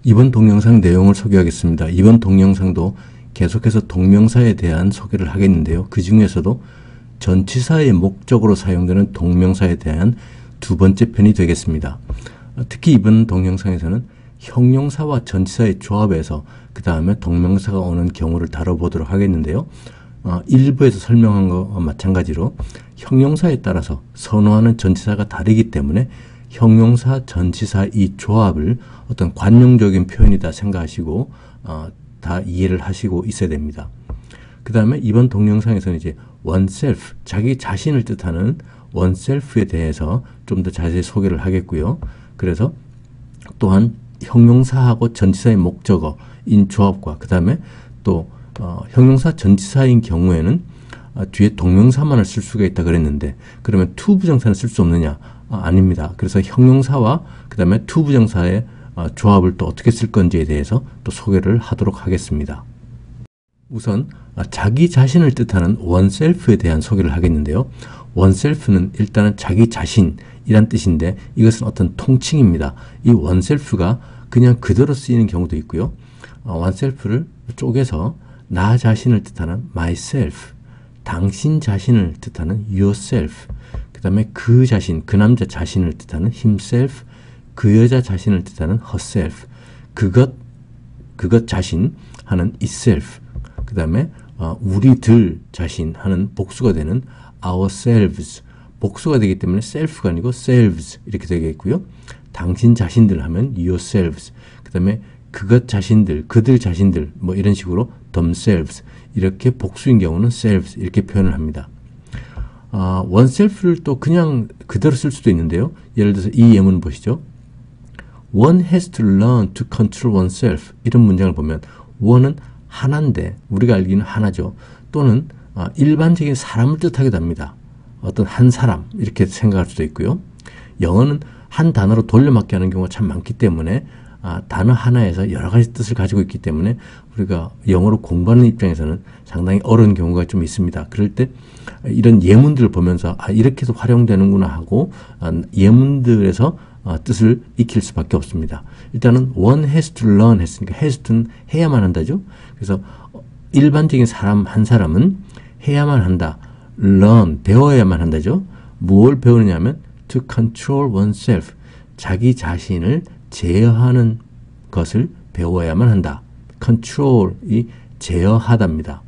이번 동영상 내용을 소개하겠습니다. 이번 동영상도 계속해서 동명사에 대한 소개를 하겠는데요. 그 중에서도 전치사의 목적으로 사용되는 동명사에 대한 두 번째 편이 되겠습니다. 특히 이번 동영상에서는 형용사와 전치사의 조합에서 그 다음에 동명사가 오는 경우를 다뤄보도록 하겠는데요. 일부에서 설명한 것과 마찬가지로 형용사에 따라서 선호하는 전치사가 다르기 때문에 형용사, 전치사 이 조합을 어떤 관용적인 표현이다 생각하시고 다 이해를 하시고 있어야 됩니다. 그 다음에 이번 동영상에서는 이제 oneself, 자기 자신을 뜻하는 oneself에 대해서 좀 더 자세히 소개를 하겠고요. 그래서 또한 형용사하고 전치사의 목적어인 조합과 그 다음에 또 형용사, 전치사인 경우에는 뒤에 동명사만을 쓸 수가 있다 그랬는데 그러면 to 부정사는 쓸 수 없느냐? 아닙니다. 그래서 형용사와 그 다음에 to 부정사의 조합을 또 어떻게 쓸 건지에 대해서 또 소개를 하도록 하겠습니다. 우선 자기 자신을 뜻하는 oneself에 대한 소개를 하겠는데요. oneself는 일단은 자기 자신이란 뜻인데 이것은 어떤 통칭입니다. 이 oneself가 그냥 그대로 쓰이는 경우도 있고요. oneself를 쪼개서 나 자신을 뜻하는 myself, 당신 자신을 뜻하는 yourself, 그 다음에 그 자신, 그 남자 자신을 뜻하는 himself, 그 여자 자신을 뜻하는 herself, 그것 자신 하는 itself, 그 다음에 우리들 자신 하는 복수가 되는 ourselves, 복수가 되기 때문에 self가 아니고 selves 이렇게 되겠고요. 당신 자신들 하면 yourselves, 그 다음에 그것 자신들, 그들 자신들 뭐 이런 식으로 themselves, 이렇게 복수인 경우는 selves 이렇게 표현을 합니다. oneself를 또 그냥 그대로 쓸 수도 있는데요. 예를 들어서 이 예문 보시죠. One has to learn to control oneself. 이런 문장을 보면 one은 하나인데 우리가 알기는 하나죠. 또는 일반적인 사람을 뜻하기도 합니다. 어떤 한 사람 이렇게 생각할 수도 있고요. 영어는 한 단어로 돌려막기 하는 경우가 참 많기 때문에 단어 하나에서 여러 가지 뜻을 가지고 있기 때문에 우리가 영어로 공부하는 입장에서는 상당히 어려운 경우가 좀 있습니다. 그럴 때 이런 예문들을 보면서 이렇게도 활용되는구나 하고 예문들에서 뜻을 익힐 수밖에 없습니다. 일단은 one has to learn 했으니까 has to는 해야만 한다죠. 그래서 일반적인 사람 한 사람은 해야만 한다. learn, 배워야만 한다죠. 뭘 배우느냐면 to control oneself, 자기 자신을 제어하는 것을 배워야만 한다. control이 제어하답니다.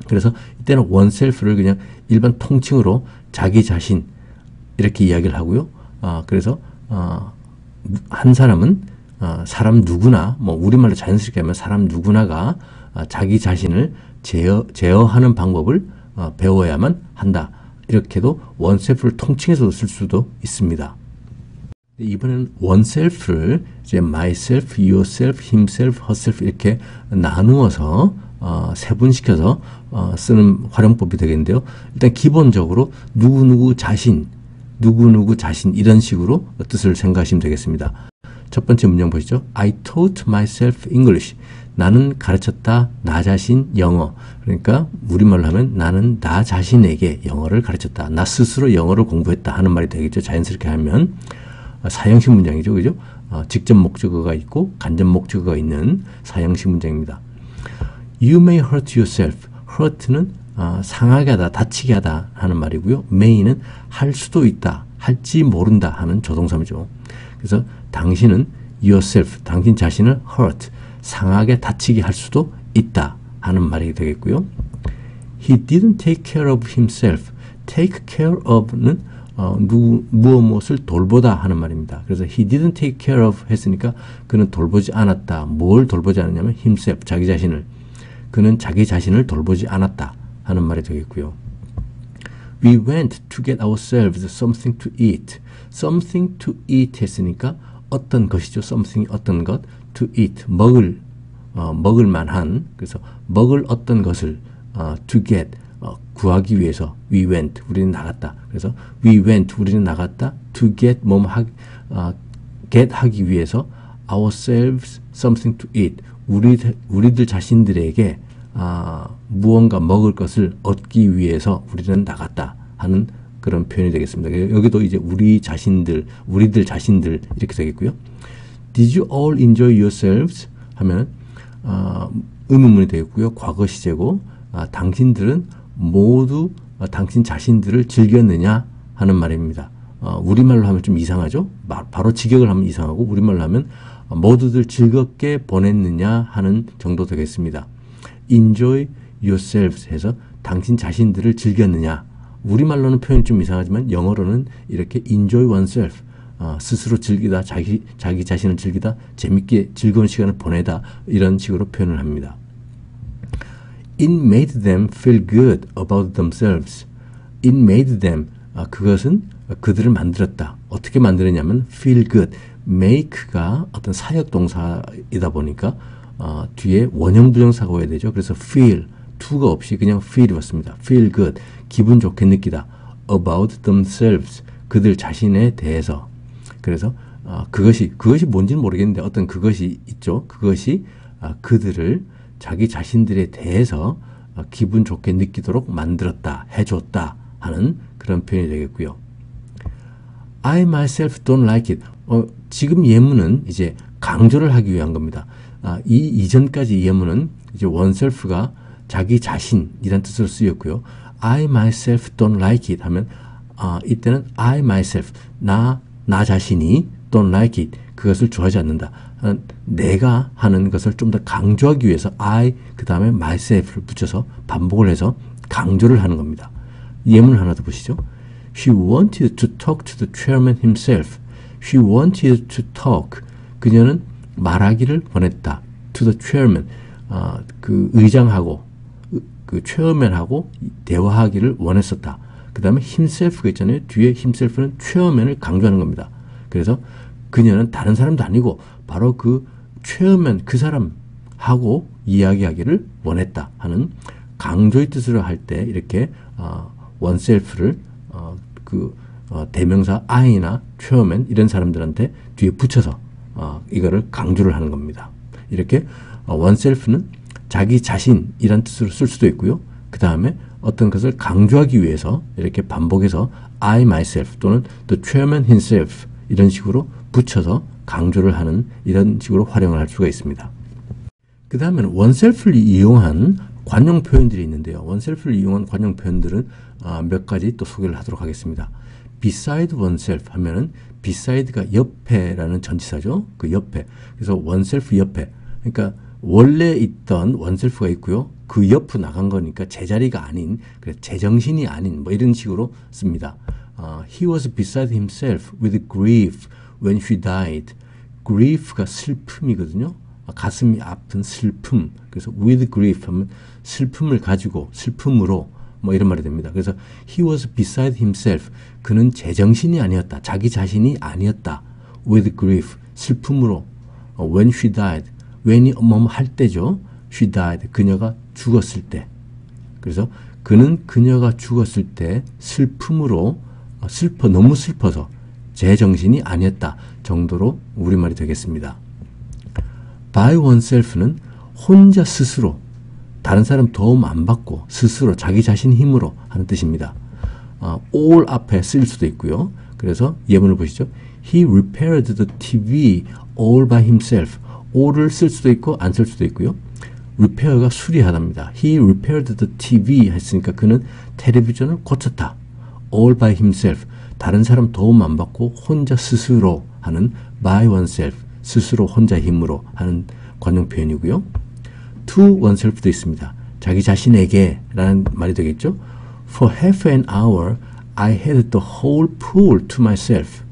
그래서 이때는 oneself를 그냥 일반 통칭으로 자기 자신 이렇게 이야기를 하고요. 그래서 한 사람은 사람 누구나 뭐 우리말로 자연스럽게 하면 사람 누구나가 자기 자신을 제어하는 방법을 배워야만 한다. 이렇게도 oneself를 통칭해서 쓸 수도 있습니다. 이번에는 oneself를 이제 myself, yourself, himself, herself 이렇게 나누어서 세분시켜서 쓰는 활용법이 되겠는데요. 일단 기본적으로 누구누구 자신 이런 식으로 뜻을 생각하시면 되겠습니다. 첫 번째 문장 보시죠. I taught myself English. 나는 가르쳤다 나 자신 영어. 그러니까 우리말로 하면 나는 나 자신에게 영어를 가르쳤다. 나 스스로 영어를 공부했다 하는 말이 되겠죠. 자연스럽게 하면 사형식 문장이죠. 그죠? 직접 목적어가 있고 간접 목적어가 있는 사형식 문장입니다. You may hurt yourself. hurt는 상하게 하다, 다치게 하다 하는 말이고요. may는 할 수도 있다, 할지 모른다 하는 조동사죠. 그래서 당신은 yourself, 당신 자신을 hurt, 상하게 다치게 할 수도 있다 하는 말이 되겠고요. He didn't take care of himself. take care of는 무엇을 돌보다 하는 말입니다. 그래서 he didn't take care of 했으니까 그는 돌보지 않았다. 뭘 돌보지 않았냐면 himself, 자기 자신을. 그는 자기 자신을 돌보지 않았다 하는 말이 되겠고요. We went to get ourselves something to eat. something to eat 했으니까 어떤 것이죠. something 어떤 것. to eat 먹을 만한. 그래서 먹을 어떤 것을 to get 구하기 위해서 we went 우리는 나갔다. 그래서 we went 우리는 나갔다. to get get 하기 위해서 ourselves something to eat 우리들 자신들에게 무언가 먹을 것을 얻기 위해서 우리는 나갔다 하는 그런 표현이 되겠습니다. 여기도 이제 우리들 자신들 이렇게 되겠고요. Did you all enjoy yourselves? 하면 의문문이 되어 있고요. 과거 시제고 당신들은 모두 당신 자신들을 즐겼느냐 하는 말입니다. 우리말로 하면 좀 이상하죠. 바로 직역을 하면 이상하고 우리말로 하면 모두들 즐겁게 보냈느냐 하는 정도 되겠습니다. Enjoy yourselves 해서 당신 자신들을 즐겼느냐. 우리말로는 표현이 좀 이상하지만 영어로는 이렇게 enjoy oneself, 스스로 즐기다, 자기 자신을 즐기다, 재밌게 즐거운 시간을 보내다 이런 식으로 표현을 합니다. It made them feel good about themselves. It made them, 그것은 그들을 만들었다. 어떻게 만들었냐면 feel good. make가 어떤 사역 동사이다 보니까 뒤에 원형 부정사가 와야 되죠. 그래서 feel, to가 없이 그냥 feel이 왔습니다. feel good, 기분 좋게 느끼다. about themselves, 그들 자신에 대해서. 그래서 그것이 뭔지는 모르겠는데 어떤 그것이 있죠. 그것이 그들을 자기 자신들에 대해서 기분 좋게 느끼도록 만들었다, 해줬다 하는 그런 표현이 되겠고요. I myself don't like it. 지금 예문은 이제 강조를 하기 위한 겁니다. 이 이전까지 예문은 이제 oneself가 자기 자신이란 뜻으로 쓰였고요. I myself don't like it 하면 이때는 I myself, 나 자신이 don't like it, 그것을 좋아하지 않는다. 내가 하는 것을 좀 더 강조하기 위해서 I 그 다음에 myself를 붙여서 반복을 해서 강조를 하는 겁니다. 예문을 하나 더 보시죠. She wanted to talk to the chairman himself. She wanted to talk. 그녀는 말하기를 원했다. To the chairman. 그 의장하고 그 chairman하고 대화하기를 원했었다. 그 다음에 himself가 있잖아요. 뒤에 himself는 chairman을 강조하는 겁니다. 그래서 그녀는 다른 사람도 아니고 바로 그 chairman 그 사람하고 이야기하기를 원했다 하는 강조의 뜻으로 할 때 이렇게 oneself를 대명사 I나 chairman 이런 사람들한테 뒤에 붙여서 이거를 강조를 하는 겁니다. 이렇게 oneself는 자기 자신이란 뜻으로 쓸 수도 있고요. 그 다음에 어떤 것을 강조하기 위해서 이렇게 반복해서 I myself 또는 the chairman himself 이런 식으로 붙여서 강조를 하는 이런 식으로 활용을 할 수가 있습니다. 그 다음에는 oneself를 이용한 관용 표현들이 있는데요. oneself를 이용한 관용 표현들은 몇 가지 또 소개를 하도록 하겠습니다. beside oneself 하면은 beside가 옆에라는 전치사죠. 그 옆에. 그래서 oneself 옆에. 그러니까 원래 있던 oneself가 있고요. 그 옆으로 나간 거니까 제자리가 아닌, 제정신이 아닌 뭐 이런 식으로 씁니다. He was beside himself with grief when she died. grief가 슬픔이거든요. 가슴이 아픈 슬픔. 그래서 with grief 하면 슬픔을 가지고 슬픔으로 뭐 이런 말이 됩니다. 그래서 he was beside himself. 그는 제정신이 아니었다. 자기 자신이 아니었다. with grief. 슬픔으로. when she died. when이 뭐뭐 할 때죠. she died. 그녀가 죽었을 때. 그래서 그는 그녀가 죽었을 때 슬픔으로 너무 슬퍼서 제정신이 아니었다 정도로 우리말이 되겠습니다. by oneself는 혼자 스스로 다른 사람 도움 안 받고 스스로 자기 자신 힘으로 하는 뜻입니다. all 앞에 쓸 수도 있고요. 그래서 예문을 보시죠. He repaired the TV all by himself. all을 쓸 수도 있고 안 쓸 수도 있고요. repair가 수리하답니다. He repaired the TV 했으니까 그는 텔레비전을 고쳤다. all by himself. 다른 사람 도움 안 받고 혼자 스스로 하는 by oneself. 스스로 혼자 힘으로 하는 관용 표현이고요. to oneself도 있습니다. 자기 자신에게 라는 말이 되겠죠. For half an hour I had the whole pool to myself.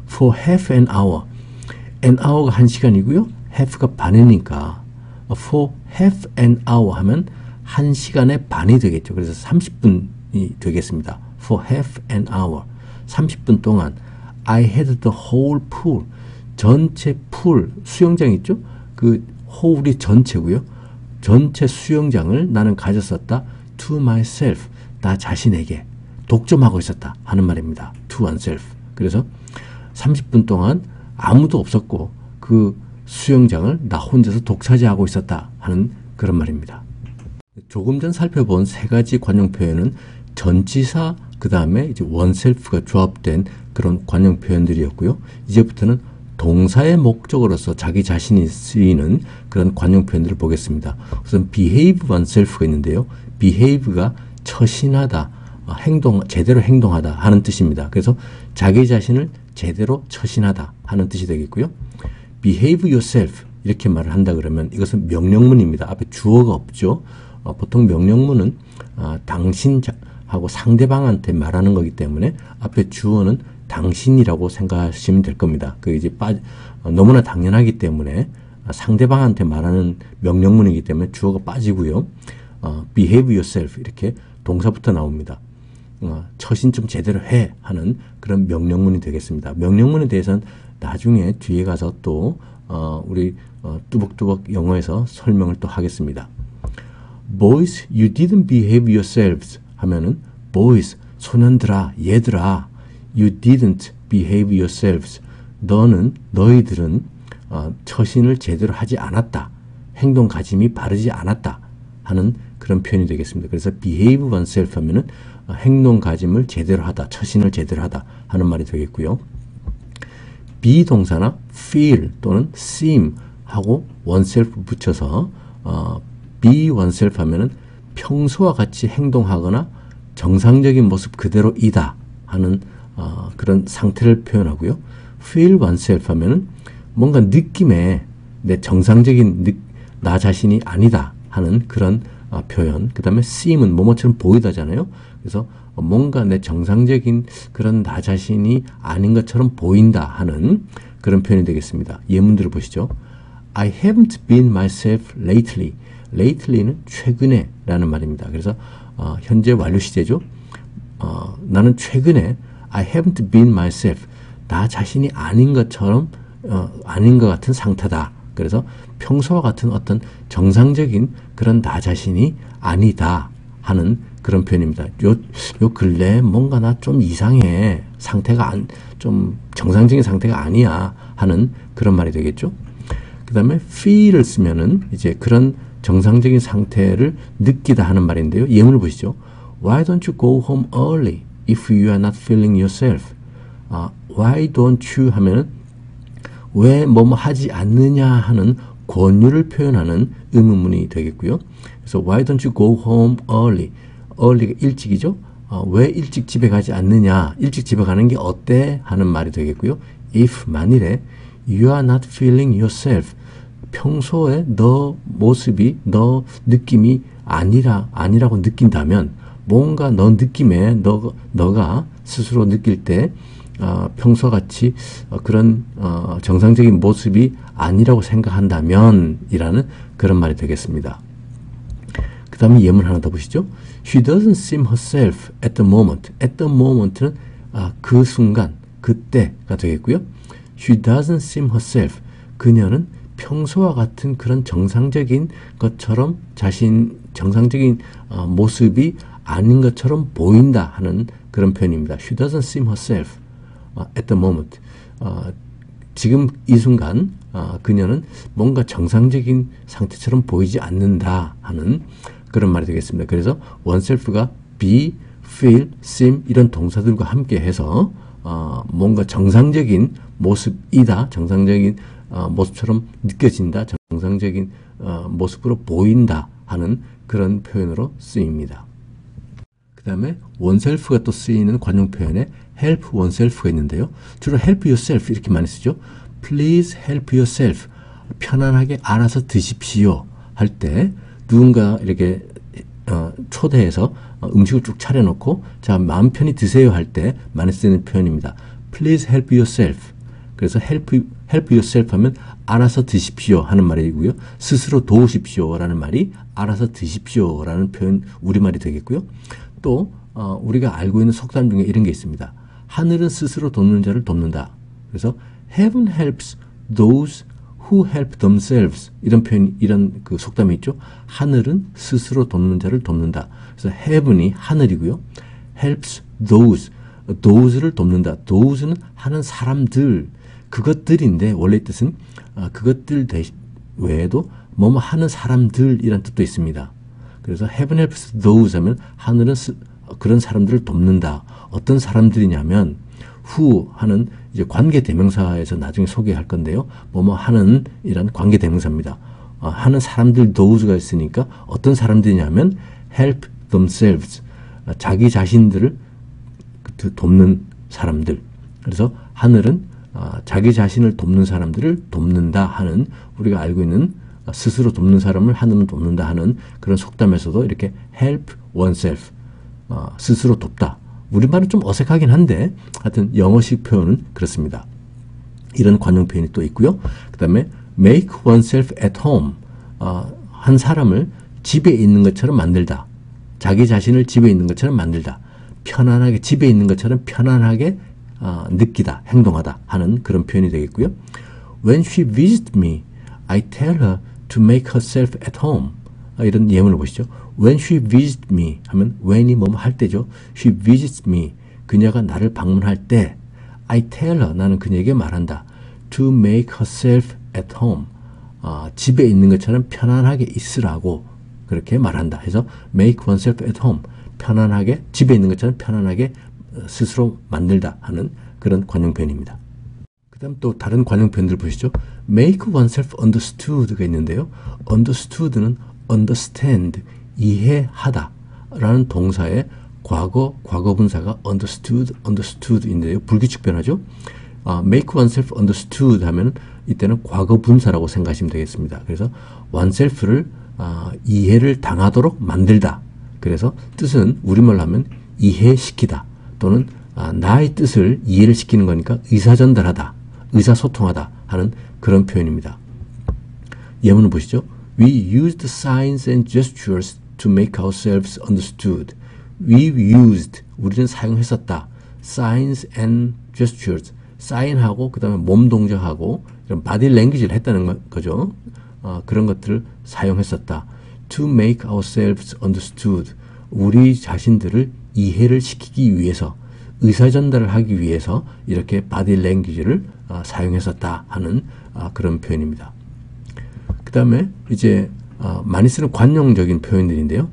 For half an hour. an hour가 1시간이고요. half가 반이니까 for half an hour 하면 1시간의 반이 되겠죠. 그래서 30분이 되겠습니다. For half an hour. 30분 동안 I had the whole pool. 전체 풀, 수영장 있죠? 그 홀이 전체고요. 전체 수영장을 나는 가졌었다. To myself. 나 자신에게 독점하고 있었다 하는 말입니다. To oneself. 그래서 30분 동안 아무도 없었고 그 수영장을 나 혼자서 독차지하고 있었다 하는 그런 말입니다. 조금 전 살펴본 세 가지 관용 표현은 전치사 그 다음에 이제 oneself가 조합된 그런 관용 표현들이었고요. 이제부터는 동사의 목적으로서 자기 자신이 쓰이는 그런 관용 표현들을 보겠습니다. 우선 behave oneself가 있는데요. behave가 처신하다, 제대로 행동하다 하는 뜻입니다. 그래서 자기 자신을 제대로 처신하다 하는 뜻이 되겠고요. behave yourself 이렇게 말을 한다 그러면 이것은 명령문입니다. 앞에 주어가 없죠. 보통 명령문은 당신하고 상대방한테 말하는 거기 때문에 앞에 주어는 당신이라고 생각하시면 될 겁니다. 그 이제 너무나 당연하기 때문에 상대방한테 말하는 명령문이기 때문에 주어가 빠지고요. behave yourself 이렇게 동사부터 나옵니다. 처신 좀 제대로 해 하는 그런 명령문이 되겠습니다. 명령문에 대해서는 나중에 뒤에 가서 또 우리 뚜벅뚜벅 영어에서 설명을 또 하겠습니다. Boys, you didn't behave yourselves 하면은 boys, 소년들아, 얘들아, you didn't behave yourselves. 너희들은 처신을 제대로 하지 않았다. 행동 가짐이 바르지 않았다 하는 그런 표현이 되겠습니다. 그래서 behave oneself 하면은 행동 가짐을 제대로 하다, 처신을 제대로 하다 하는 말이 되겠고요. be 동사나 feel 또는 seem 하고 oneself 붙여서 be oneself 하면은 평소와 같이 행동하거나 정상적인 모습 그대로이다 하는 그런 상태를 표현하고요. feel oneself 하면은 뭔가 느낌에 내 정상적인 나 자신이 아니다 하는 그런 표현. 그 다음에 seem은 뭐뭐처럼 보이다잖아요. 그래서 뭔가 내 정상적인 그런 나 자신이 아닌 것처럼 보인다 하는 그런 표현이 되겠습니다. 예문들을 보시죠. I haven't been myself lately. lately는 최근에 라는 말입니다. 그래서 현재 완료 시제죠. 나는 최근에 I haven't been myself. 나 자신이 아닌 것처럼 아닌 것 같은 상태다. 그래서 평소와 같은 어떤 정상적인 그런 나 자신이 아니다 하는 그런 표현입니다. 요 근래 뭔가 나 좀 이상해. 상태가 좀 정상적인 상태가 아니야 하는 그런 말이 되겠죠. 그 다음에 feel을 쓰면은 이제 그런 정상적인 상태를 느끼다 하는 말인데요. 예문을 보시죠. Why don't you go home early if you are not feeling yourself? Why don't you 하면은 왜 뭐뭐 하지 않느냐 하는 권유를 표현하는 의문문이 되겠고요. 그래서 why don't you go home early? early가 일찍이죠. 왜 일찍 집에 가지 않느냐? 일찍 집에 가는 게 어때? 하는 말이 되겠고요. if 만일에 you are not feeling yourself 평소에 너 모습이 너 느낌이 아니라고 느낀다면 뭔가 너 느낌에 너가 스스로 느낄 때 평소같이 그런 정상적인 모습이 아니라고 생각한다면 이라는 그런 말이 되겠습니다. 그 다음에 예문 하나 더 보시죠. She doesn't seem herself at the moment. at the moment는 그 순간, 그때가 되겠고요. She doesn't seem herself. 그녀는 평소와 같은 그런 정상적인 것처럼 정상적인 모습이 아닌 것처럼 보인다 하는 그런 표현입니다. She doesn't seem herself at the moment. 지금 이 순간 그녀는 뭔가 정상적인 상태처럼 보이지 않는다 하는 그런 말이 되겠습니다. 그래서 oneself가 be, feel, seem 이런 동사들과 함께 해서 뭔가 정상적인 모습이다. 정상적인 모습처럼 느껴진다. 정상적인 모습으로 보인다 하는 그런 표현으로 쓰입니다. 그 다음에 oneself가 또 쓰이는 관용 표현에 help oneself가 있는데요. 주로 help yourself 이렇게 많이 쓰죠. Please help yourself. 편안하게 알아서 드십시오 할 때 누군가 이렇게 초대해서 음식을 쭉 차려놓고 자 마음 편히 드세요 할 때 많이 쓰는 표현입니다. Please help yourself. 그래서 help yourself 하면 알아서 드십시오 하는 말이고요. 스스로 도우십시오 라는 말이 알아서 드십시오 라는 표현 우리말이 되겠고요. 또 우리가 알고 있는 속담 중에 이런 게 있습니다. 하늘은 스스로 돕는 자를 돕는다. 그래서 heaven helps those who help themselves 이런 표현 이런 그 속담이 있죠. 하늘은 스스로 돕는 자를 돕는다. 그래서 heaven이 하늘이고요. helps those를 돕는다. those는 하는 사람들 그것들인데 원래 뜻은 그것들 외에도 뭐뭐 하는 사람들이란 뜻도 있습니다. 그래서 heaven helps those 하면 하늘은 그런 사람들을 돕는다. 어떤 사람들이냐면 who 하는 이제 관계 대명사에서 나중에 소개할 건데요. 뭐뭐 하는 이란 관계 대명사입니다. 하는 사람들 those가 있으니까 어떤 사람들이냐면 help themselves. 자기 자신들을 돕는 사람들. 그래서 하늘은 자기 자신을 돕는 사람들을 돕는다 하는 우리가 알고 있는 스스로 돕는 사람을 하늘은 돕는다 하는 그런 속담에서도 이렇게 help oneself 스스로 돕다. 우리말은 좀 어색하긴 한데 하여튼 영어식 표현은 그렇습니다. 이런 관용 표현이 또 있고요. 그 다음에 make oneself at home 한 사람을 집에 있는 것처럼 만들다. 자기 자신을 집에 있는 것처럼 만들다. 편안하게 집에 있는 것처럼 편안하게 느끼다, 행동하다 하는 그런 표현이 되겠고요. When she visits me, I tell her to make herself at home. 이런 예문을 보시죠. When she visits me 하면 when이 뭐뭐 할 때죠. She visits me. 그녀가 나를 방문할 때 I tell her 나는 그녀에게 말한다. To make herself at home. 집에 있는 것처럼 편안하게 있으라고 그렇게 말한다. 해서 make oneself at home. 편안하게 집에 있는 것처럼 편안하게 스스로 만들다 하는 그런 관용 표현입니다. 그 다음 또 다른 관용 표현들 보시죠. make oneself understood가 있는데요. understood는 understand, 이해하다 라는 동사의 과거분사가 understood인데요. 불규칙 변화죠. make oneself understood 하면 이때는 과거분사라고 생각하시면 되겠습니다. 그래서 oneself를 이해를 당하도록 만들다. 그래서 뜻은 우리말로 하면 이해시키다 또는 나의 뜻을 이해를 시키는 거니까 의사전달하다, 의사소통하다 하는 그런 표현입니다. 예문을 보시죠. We used signs and gestures to make ourselves understood. We used, 우리는 사용했었다. Signs and gestures, 사인하고 그 다음에 몸 동작하고 이런 바디 랭귀지를 했다는 거죠. 그런 것들을 사용했었다. To make ourselves understood. 우리 자신들을 이해를 시키기 위해서, 의사전달을 하기 위해서 이렇게 바디 랭귀지를 사용했었다 하는 그런 표현입니다. 그 다음에 이제 많이 쓰는 관용적인 표현들인데요.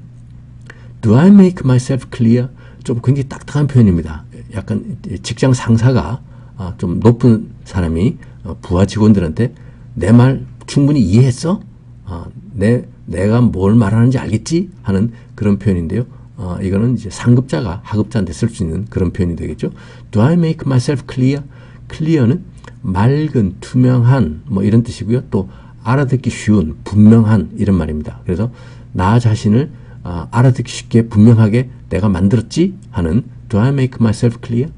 Do I make myself clear? 좀 굉장히 딱딱한 표현입니다. 약간 직장 상사가 좀 높은 사람이 부하 직원들한테 내 말 충분히 이해했어? 내가 뭘 말하는지 알겠지? 하는 그런 표현인데요. 이거는 이제 상급자가 하급자한테 쓸 수 있는 그런 표현이 되겠죠. Do I make myself clear? clear는 맑은, 투명한 뭐 이런 뜻이고요. 또 알아듣기 쉬운, 분명한 이런 말입니다. 그래서 나 자신을 알아듣기 쉽게 분명하게 내가 만들었지? 하는 Do I make myself clear?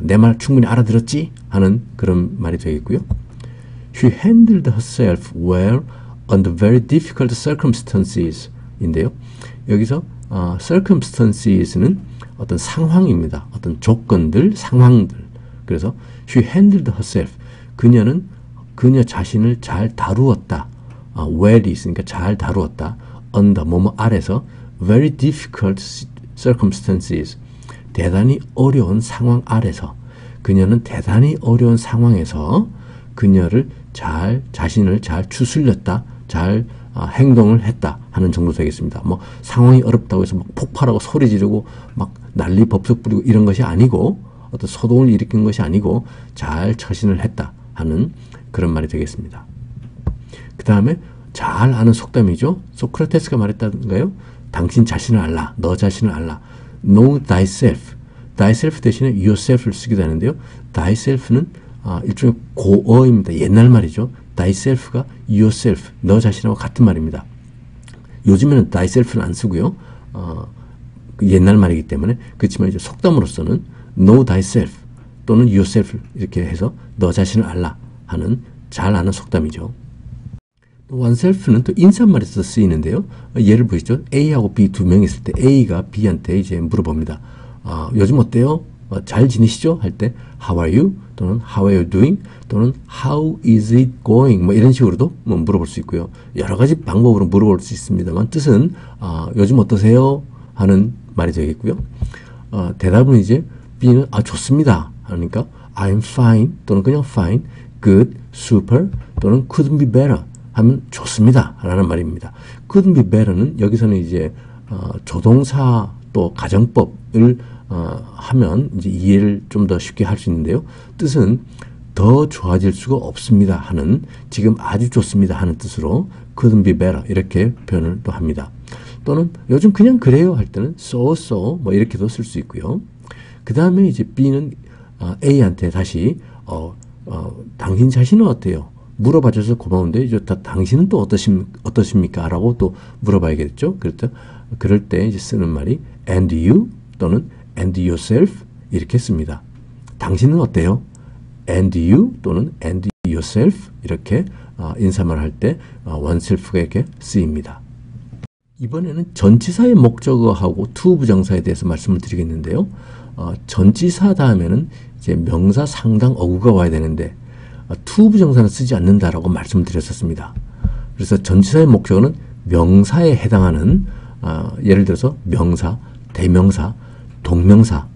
내 말 충분히 알아들었지? 하는 그런 말이 되겠고요. She handled herself well under very difficult circumstances 인데요. 여기서 circumstances는 어떤 상황입니다. 어떤 조건들, 상황들. 그래서 she handled herself. 그녀는 그녀 자신을 잘 다루었다. well이 있으니까 잘 다루었다. under, 뭐뭐 아래서 very difficult circumstances. 대단히 어려운 상황 아래서 그녀는 대단히 어려운 상황에서 그녀를 자신을 잘 추슬렸다. 잘 행동을 했다 하는 정도 되겠습니다. 뭐 상황이 어렵다고 해서 막 폭발하고 소리 지르고 막 난리 법석 부리고 이런 것이 아니고 어떤 소동을 일으킨 것이 아니고 잘 처신을 했다 하는 그런 말이 되겠습니다. 그 다음에 잘 아는 속담이죠. 소크라테스가 말했다던가요? 당신 자신을 알라. 너 자신을 알라. Know thyself. thyself 대신에 yourself를 쓰기도 하는데요. thyself는 일종의 고어입니다. 옛날 말이죠. thyself가 yourself, 너 자신하고 같은 말입니다. 요즘에는 thyself는 안 쓰고요. 옛날 말이기 때문에 그렇지만 이제 속담으로서는 know thyself 또는 yourself 이렇게 해서 너 자신을 알라 하는 잘 아는 속담이죠. oneself는 또 인사말에서 쓰이는데요. 예를 보시죠. A하고 B 두 명이 있을 때 A가 B한테 이제 물어봅니다. 요즘 어때요? 잘 지내시죠? 할 때 How are you? 또는 How are you doing? 또는 How is it going? 뭐 이런 식으로도 뭐 물어볼 수 있고요. 여러 가지 방법으로 물어볼 수 있습니다만 뜻은 요즘 어떠세요? 하는 말이 되겠고요. 대답은 이제 B는 좋습니다. 하니까 I'm fine 또는 그냥 fine, good, super 또는 couldn't be better 하면 좋습니다. 라는 말입니다. couldn't be better는 여기서는 이제 조동사 또 가정법을 하면 이제 이해를 좀 더 쉽게 할 수 있는데요. 뜻은 더 좋아질 수가 없습니다 하는, 지금 아주 좋습니다 하는 뜻으로 couldn't be better 이렇게 표현을 또 합니다. 또는 요즘 그냥 그래요 할 때는 so 뭐 이렇게도 쓸 수 있고요. 그 다음에 이제 B는 A한테 다시 당신 자신은 어때요? 물어봐 줘서 고마운데 이제 당신은 또 어떠십니까? 라고 또 물어봐야겠죠. 그럴 때 이제 쓰는 말이 and you 또는 and yourself 이렇게 씁니다. 당신은 어때요? and you 또는 and yourself 이렇게 인사말 할 때 oneself가 이렇게 쓰입니다. 이번에는 전치사의 목적어하고 to 부정사에 대해서 말씀을 드리겠는데요. 전치사 다음에는 이제 명사 상당 어구가 와야 되는데 to 부정사는 쓰지 않는다라고 말씀을 드렸었습니다. 그래서 전치사의 목적어는 명사에 해당하는 예를 들어서 명사, 대명사, 동명사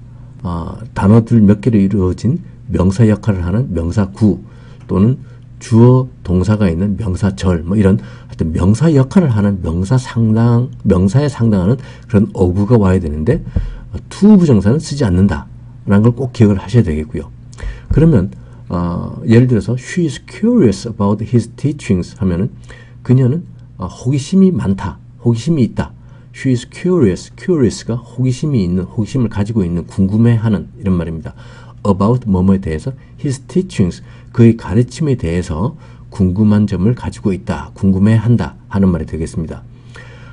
단어들 몇 개로 이루어진 명사 역할을 하는 명사구 또는 주어 동사가 있는 명사절 뭐 이런 하여튼 명사 역할을 하는 명사에 상당하는 그런 어구가 와야 되는데 to 부정사는 쓰지 않는다라는 걸 꼭 기억을 하셔야 되겠고요. 그러면 예를 들어서 she is curious about his teachings 하면은 그녀는 호기심이 많다, 호기심이 있다. She is curious가 호기심이 있는, 호기심을 가지고 있는, 궁금해하는 이런 말입니다. About 뭐뭐에 대해서 his teachings 그의 가르침에 대해서 궁금한 점을 가지고 있다, 궁금해한다 하는 말이 되겠습니다.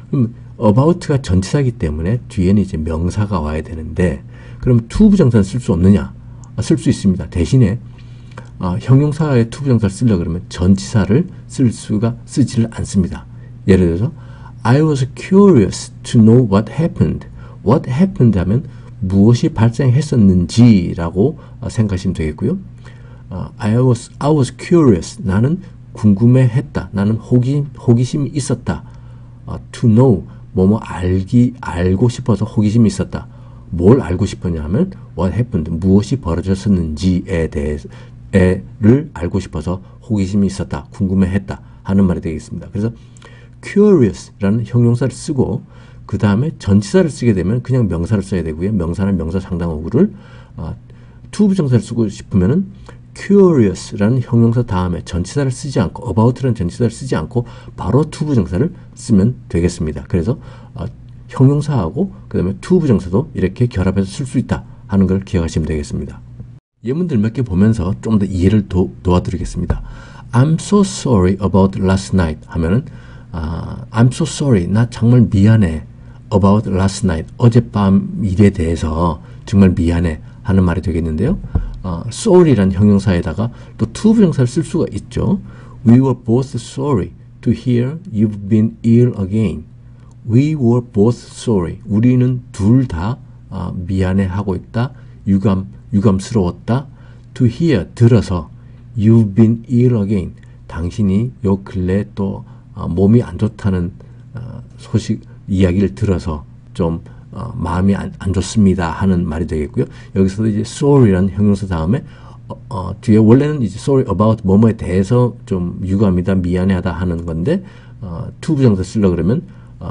그럼 about가 전치사이기 때문에 뒤에는 이제 명사가 와야 되는데 그럼 to 부정사는 쓸 수 없느냐? 쓸 수 있습니다. 대신에 형용사에 to 부정사를 쓰려고 그러면 전치사를 쓰지를 않습니다. 예를 들어서 I was curious to know what happened. What happened 하면 무엇이 발생했었는지라고 생각하시면 되겠고요. I was curious. 나는 궁금해했다. 나는 호기심이 있었다. To know. 알고 싶어서 호기심이 있었다. 뭘 알고 싶었냐 하면 what happened. 무엇이 벌어졌었는지에 대해서를 알고 싶어서 호기심이 있었다. 궁금해했다. 하는 말이 되겠습니다. 그래서 curious라는 형용사를 쓰고 그 다음에 전치사를 쓰게 되면 그냥 명사를 써야 되고요. 명사는 명사 상당어구를 to 부정사를 쓰고 싶으면은 curious라는 형용사 다음에 전치사를 쓰지 않고 about라는 전치사를 쓰지 않고 바로 to 부정사를 쓰면 되겠습니다. 그래서 형용사하고 그 다음에 to 부정사도 이렇게 결합해서 쓸 수 있다 하는 걸 기억하시면 되겠습니다. 예문들 몇 개 보면서 좀 더 이해를 도와드리겠습니다. I'm so sorry about last night 하면은 I'm so sorry. 나 정말 미안해. About last night. 어젯밤 일에 대해서 정말 미안해 하는 말이 되겠는데요. sorry란 형용사에다가 또 to 부정사를 쓸 수가 있죠. We were both sorry to hear you've been ill again. We were both sorry. 우리는 둘 다 미안해하고 있다. 유감스러웠다. To hear. 들어서 you've been ill again. 당신이 요 근래 또 몸이 안 좋다는 이야기를 들어서 좀 마음이 안 좋습니다 하는 말이 되겠고요. 여기서도 이제 sorry라는 형용사 다음에 뒤에 원래는 이제 sorry about 뭐뭐에 대해서 좀 유감이다, 미안해하다 하는 건데 to 부정사 쓰려고 그러면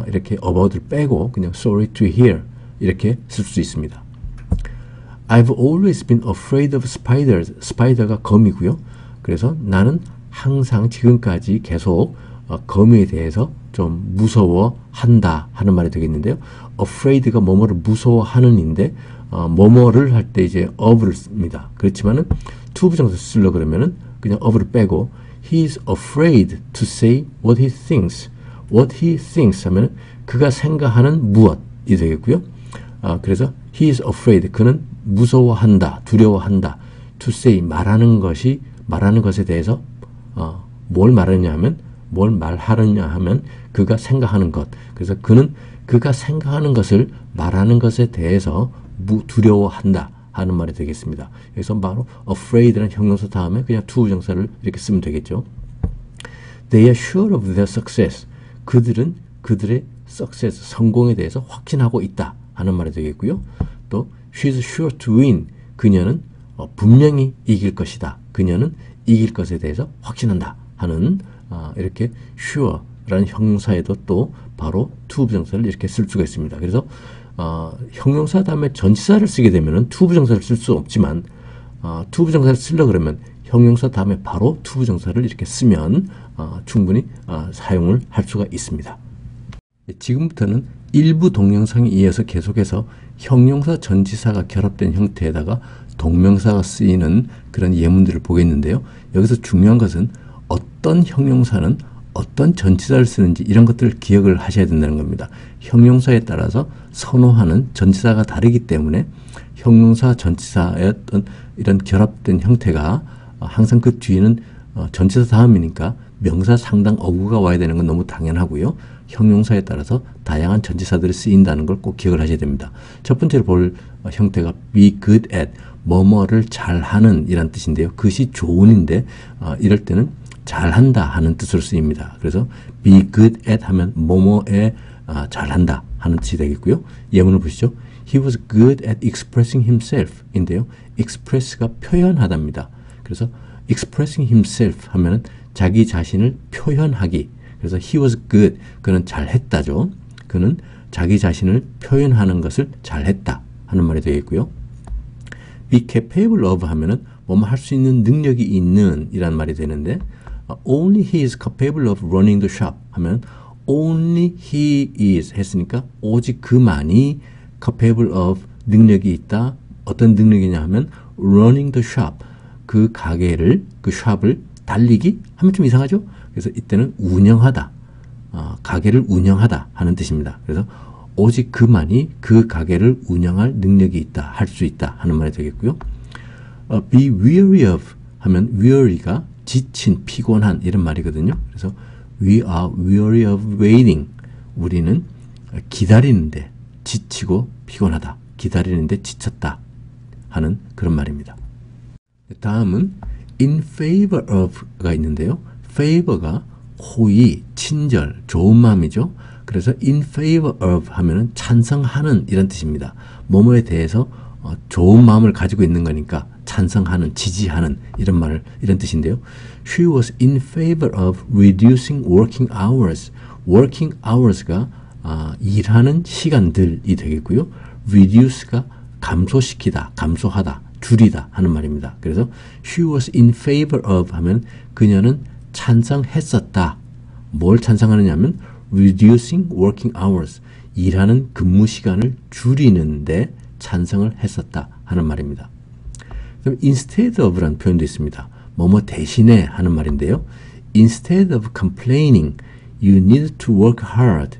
이렇게 about를 빼고 그냥 sorry to hear 이렇게 쓸 수 있습니다. I've always been afraid of spiders. spider가 거미고요. 그래서 나는 항상 지금까지 계속 거미에 대해서 좀 무서워한다 하는 말이 되겠는데요. afraid가 뭐뭐를 무서워하는인데 뭐뭐를 할 때 이제 of를 씁니다. 그렇지만은 to 부정사 쓰려고 그러면은 그냥 of를 빼고 he is afraid to say what he thinks. what he thinks 하면은 그가 생각하는 무엇이 되겠고요. 그래서 he is afraid. 그는 무서워한다, 두려워한다. to say 말하는 것에 대해서 뭘 말하느냐 하면 그가 생각하는 것. 그래서 그는 그가 생각하는 것을 말하는 것에 대해서 두려워한다 하는 말이 되겠습니다. 여기서 바로 afraid라는 형용사 다음에 그냥 to 부정사를 이렇게 쓰면 되겠죠. They are sure of their success. 그들은 그들의 success, 성공에 대해서 확신하고 있다 하는 말이 되겠고요. 또 she's sure to win. 그녀는 분명히 이길 것이다. 그녀는 이길 것에 대해서 확신한다 하는 이렇게 sure라는 형용사에도 또 바로 to 부정사를 이렇게 쓸 수가 있습니다. 그래서 형용사 다음에 전치사를 쓰게 되면은 투부정사를 쓸 수 없지만 투부정사를 쓰려고 그러면 형용사 다음에 바로 투부정사를 이렇게 쓰면 충분히 사용을 할 수가 있습니다. 지금부터는 일부 동영상에 이어서 계속해서 형용사 전치사가 결합된 형태에다가 동명사가 쓰이는 그런 예문들을 보겠는데요. 여기서 중요한 것은 어떤 형용사는 어떤 전치사를 쓰는지 이런 것들을 기억을 하셔야 된다는 겁니다. 형용사에 따라서 선호하는 전치사가 다르기 때문에 형용사 전치사의 어떤 이런 결합된 형태가 항상 그 뒤에는 전치사 다음이니까 명사 상당 어구가 와야 되는 건 너무 당연하고요. 형용사에 따라서 다양한 전치사들이 쓰인다는 걸 꼭 기억을 하셔야 됩니다. 첫 번째로 볼 형태가 be good at, 뭐뭐를 잘하는 이란 뜻인데요. 그것이 좋은인데 이럴 때는 잘한다 하는 뜻으로 쓰입니다. 그래서 be good at 하면 뭐뭐에 잘한다 하는 뜻이 되겠고요. 예문을 보시죠. He was good at expressing himself 인데요. express가 표현하답니다. 그래서 expressing himself 하면은 자기 자신을 표현하기. 그래서 he was good, 그는 잘했다죠. 그는 자기 자신을 표현하는 것을 잘했다 하는 말이 되겠고요. be capable of 하면은 뭐뭐 할 수 있는 능력이 있는 이란 말이 되는데 only he is capable of running the shop 하면 only he is 했으니까 오직 그만이 capable of 능력이 있다. 어떤 능력이냐 하면 running the shop, 그 가게를, 그 샵을 달리기 하면 좀 이상하죠? 그래서 이때는 운영하다, 가게를 운영하다 하는 뜻입니다. 그래서 오직 그만이 그 가게를 운영할 능력이 있다, 할 수 있다 하는 말이 되겠고요. be weary of 하면 weary가 지친, 피곤한 이런 말이거든요. 그래서 we are weary of waiting. 우리는 기다리는데 지치고 피곤하다, 기다리는데 지쳤다 하는 그런 말입니다. 다음은 in favor of가 있는데요. favor가 호의, 친절, 좋은 마음이죠. 그래서 in favor of 하면은 찬성하는 이런 뜻입니다. 뭐뭐에 대해서 좋은 마음을 가지고 있는 거니까 찬성하는, 지지하는 이런 뜻인데요. She was in favor of reducing working hours. working hours가 일하는 시간들이 되겠고요. reduce가 감소시키다, 감소하다, 줄이다 하는 말입니다. 그래서 she was in favor of 하면 그녀는 찬성했었다. 뭘 찬성하느냐 하면 reducing working hours, 일하는 근무 시간을 줄이는데 찬성을 했었다 하는 말입니다. 그럼 instead of라는 표현도 있습니다. 뭐뭐 대신에 하는 말인데요. Instead of complaining, you need to work hard.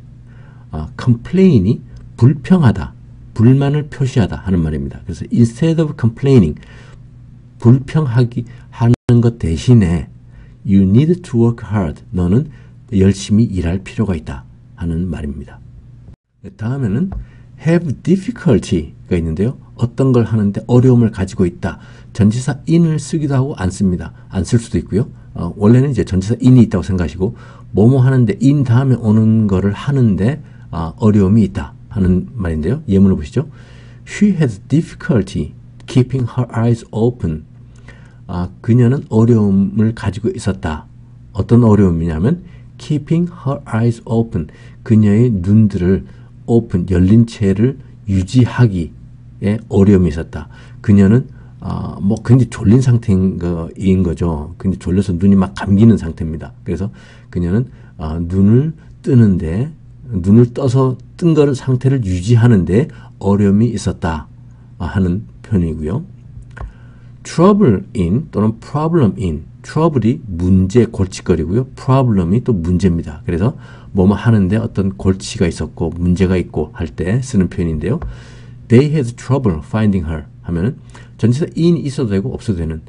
complain이 불평하다, 불만을 표시하다 하는 말입니다. 그래서 instead of complaining, 불평하기 하는 것 대신에 you need to work hard, 너는 열심히 일할 필요가 있다 하는 말입니다. 다음에는 have difficulty가 있는데요. 어떤 걸 하는데 어려움을 가지고 있다. 전치사 in을 쓰기도 하고 안 씁니다. 안 쓸 수도 있고요. 원래는 이제 전치사 in이 있다고 생각하시고 뭐뭐 하는데 in 다음에 오는 거를 하는데 어려움이 있다 하는 말인데요. 예문을 보시죠. She had difficulty keeping her eyes open. 그녀는 어려움을 가지고 있었다. 어떤 어려움이냐면 keeping her eyes open. 그녀의 눈들을 open, 열린 채를 유지하기에 어려움이 있었다. 그녀는 굉장히 졸린 상태인 거죠. 굉장히 졸려서 눈이 막 감기는 상태입니다. 그래서 그녀는 눈을 뜨는데, 눈을 떠서 뜬 거를 상태를 유지하는데 어려움이 있었다 하는 표현이고요. trouble in 또는 problem in. trouble이 문제, 골칫거리고요. problem이 또 문제입니다. 그래서 뭐뭐 하는데 어떤 골치가 있었고 문제가 있고 할 때 쓰는 표현인데요. They had trouble finding her 하면은 전치사 in이 있어도 되고 없어도 되는,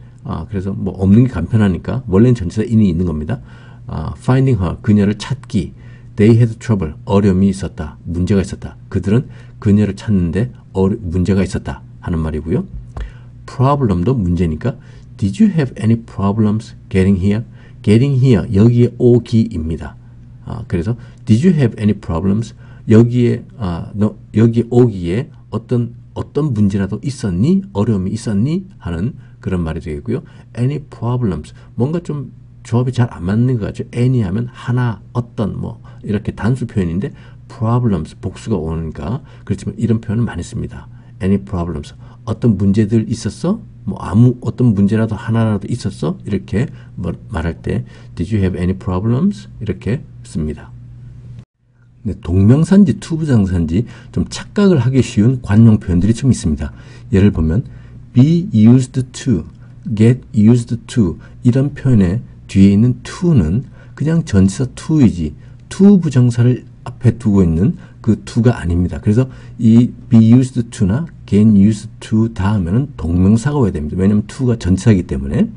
그래서 뭐 없는 게 간편하니까 원래는 전치사 in이 있는 겁니다. finding her, 그녀를 찾기. They had trouble, 어려움이 있었다, 문제가 있었다. 그들은 그녀를 찾는데 문제가 있었다 하는 말이고요. problem도 문제니까 Did you have any problems getting here? getting here, 여기에 오기입니다. 그래서 Did you have any problems? 여기에 오기에 어떤 문제라도 있었니? 어려움이 있었니? 하는 그런 말이 되겠고요. Any problems, 뭔가 좀 조합이 잘 안 맞는 거 같죠. any 하면 하나, 어떤, 뭐 이렇게 단수 표현인데 problems 복수가 오니까 그렇지만 이런 표현을 많이 씁니다. any problems 어떤 문제들 있었어? 뭐 아무 어떤 문제라도 하나라도 있었어? 이렇게 뭐 말할 때 Did you have any problems? 이렇게 씁니다. 네, 동명사인지 투부정사인지 좀 착각을 하기 쉬운 관용 표현들이 좀 있습니다. 예를 보면 be used to, get used to 이런 표현의 뒤에 있는 to는 그냥 전치사 to이지 to 부정사를 앞에 두고 있는 그 to가 아닙니다. 그래서 이 be used to나 get used to 다음에는 동명사가 와야 됩니다. 왜냐하면 to가 전치사이기 때문에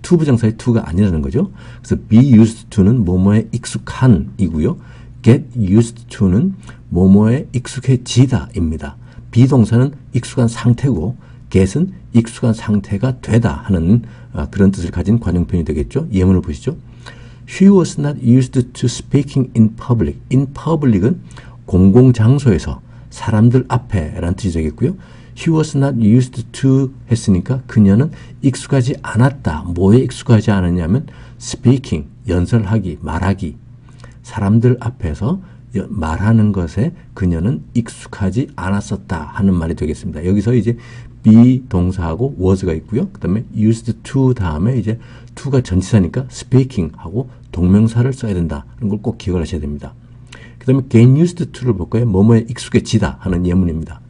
to 부정사의 to가 아니라는 거죠. 그래서 be used to는 뭐뭐에 익숙한이고요. get used to는 뭐뭐에 익숙해지다입니다. 비동사는 익숙한 상태고 get은 익숙한 상태가 되다 하는 그런 뜻을 가진 관용표현이 되겠죠. 예문을 보시죠. She was not used to speaking in public. in public은 공공장소에서 사람들 앞에 라는 뜻이 되겠고요. She was not used to 했으니까 그녀는 익숙하지 않았다. 뭐에 익숙하지 않았냐면 speaking, 연설하기, 말하기. 사람들 앞에서 말하는 것에 그녀는 익숙하지 않았었다 하는 말이 되겠습니다. 여기서 이제 be 동사하고 was가 있고요. 그 다음에 used to 다음에 이제 to가 전치사니까 speaking 하고 동명사를 써야 된다. 이런 걸 꼭 기억을 하셔야 됩니다. 그 다음에 get used to를 볼까요? 뭐뭐에 익숙해지다 하는 예문입니다.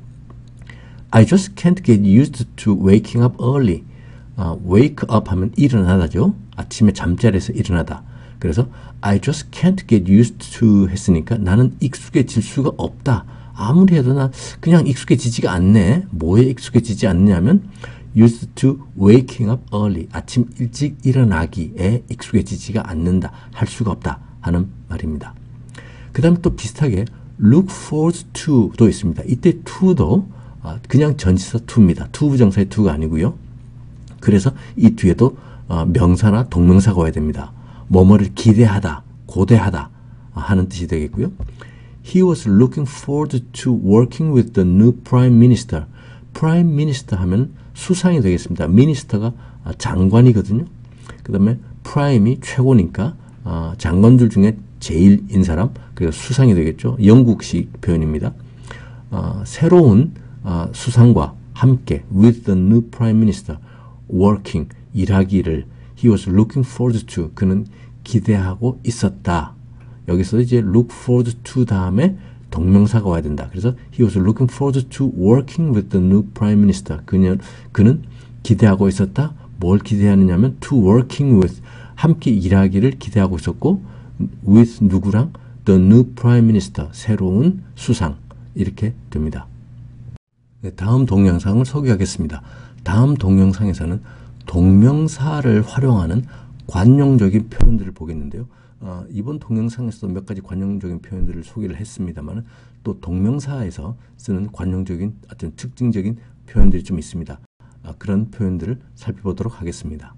I just can't get used to waking up early. wake up 하면 일어나다죠. 아침에 잠자리에서 일어나다. 그래서 I just can't get used to 했으니까 나는 익숙해질 수가 없다. 아무리 해도 나 그냥 익숙해지지가 않네. 뭐에 익숙해지지 않냐면 used to waking up early. 아침 일찍 일어나기에 익숙해지지가 않는다. 할 수가 없다 하는 말입니다. 그 다음에 또 비슷하게 look forward to도 있습니다. 이때 to도 그냥 전치사 to입니다. to 부정사의 to가 아니고요. 그래서 이 뒤에도 명사나 동명사가 와야 됩니다. 뭐뭐를 기대하다, 고대하다 하는 뜻이 되겠고요. He was looking forward to working with the new prime minister. prime minister 하면 수상이 되겠습니다. minister가 장관이거든요. 그 다음에 prime이 최고니까 장관들 중에 제일인 사람, 그래서 수상이 되겠죠. 영국식 표현입니다. 새로운 수상과 함께 with the new prime minister working, 일하기를 he was looking forward to, 그는 기대하고 있었다. 여기서 이제 look forward to 다음에 동명사가 와야 된다. 그래서 he was looking forward to working with the new prime minister. 그는 기대하고 있었다. 뭘 기대하느냐면 to working with, 함께 일하기를 기대하고 있었고 with 누구랑? the new prime minister, 새로운 수상. 이렇게 됩니다. 네, 다음 동영상을 소개하겠습니다. 다음 동영상에서는 동명사를 활용하는 관용적인 표현들을 보겠는데요. 이번 동영상에서도 몇 가지 관용적인 표현들을 소개를 했습니다만 또 동명사에서 쓰는 관용적인 어떤 특징적인 표현들이 좀 있습니다. 그런 표현들을 살펴보도록 하겠습니다.